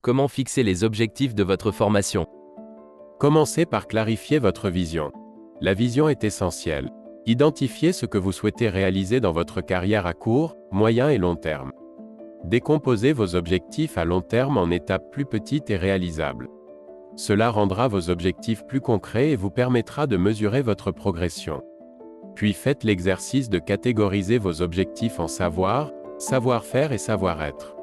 Comment fixer les objectifs de votre formation? Commencez par clarifier votre vision. La vision est essentielle. Identifiez ce que vous souhaitez réaliser dans votre carrière à court, moyen et long terme. Décomposez vos objectifs à long terme en étapes plus petites et réalisables. Cela rendra vos objectifs plus concrets et vous permettra de mesurer votre progression. Puis faites l'exercice de catégoriser vos objectifs en savoir, savoir-faire et savoir-être.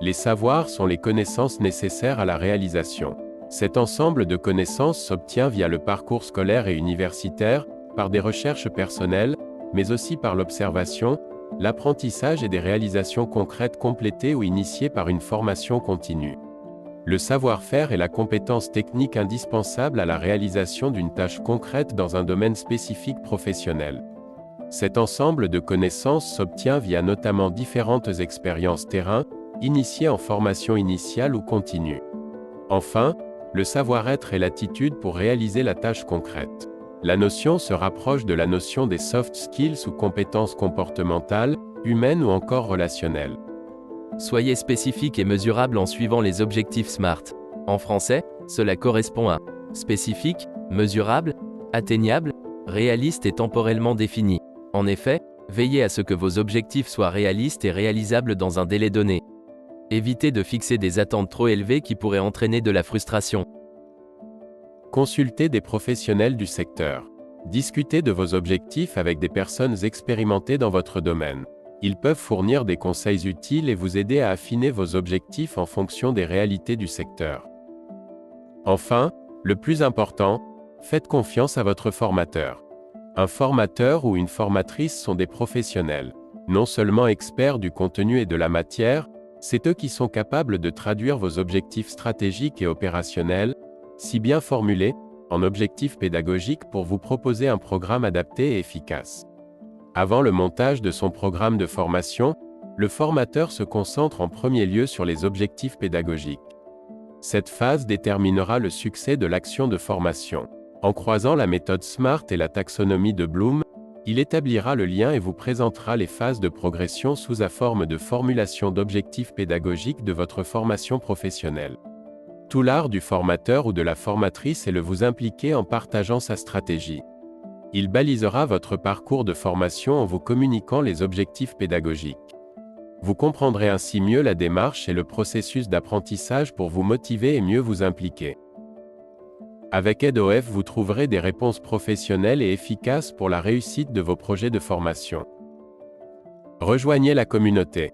Les savoirs sont les connaissances nécessaires à la réalisation. Cet ensemble de connaissances s'obtient via le parcours scolaire et universitaire, par des recherches personnelles, mais aussi par l'observation, l'apprentissage et des réalisations concrètes complétées ou initiées par une formation continue. Le savoir-faire est la compétence technique indispensable à la réalisation d'une tâche concrète dans un domaine spécifique professionnel. Cet ensemble de connaissances s'obtient via notamment différentes expériences terrain, initiées en formation initiale ou continue. Enfin, le savoir-être est l'attitude pour réaliser la tâche concrète. La notion se rapproche de la notion des soft skills ou compétences comportementales, humaines ou encore relationnelles. Soyez spécifique et mesurable en suivant les objectifs SMART. En français, cela correspond à spécifique, mesurable, atteignable, réaliste et temporellement défini. En effet, veillez à ce que vos objectifs soient réalistes et réalisables dans un délai donné. Évitez de fixer des attentes trop élevées qui pourraient entraîner de la frustration. Consultez des professionnels du secteur. Discutez de vos objectifs avec des personnes expérimentées dans votre domaine. Ils peuvent fournir des conseils utiles et vous aider à affiner vos objectifs en fonction des réalités du secteur. Enfin, le plus important, faites confiance à votre formateur. Un formateur ou une formatrice sont des professionnels, non seulement experts du contenu et de la matière, c'est eux qui sont capables de traduire vos objectifs stratégiques et opérationnels, si bien formulés, en objectifs pédagogiques pour vous proposer un programme adapté et efficace. Avant le montage de son programme de formation, le formateur se concentre en premier lieu sur les objectifs pédagogiques. Cette phase déterminera le succès de l'action de formation. En croisant la méthode SMART et la taxonomie de Bloom, il établira le lien et vous présentera les phases de progression sous la forme de formulation d'objectifs pédagogiques de votre formation professionnelle. Tout l'art du formateur ou de la formatrice est de vous impliquer en partageant sa stratégie. Il balisera votre parcours de formation en vous communiquant les objectifs pédagogiques. Vous comprendrez ainsi mieux la démarche et le processus d'apprentissage pour vous motiver et mieux vous impliquer. Avec AidOF, vous trouverez des réponses professionnelles et efficaces pour la réussite de vos projets de formation. Rejoignez la communauté.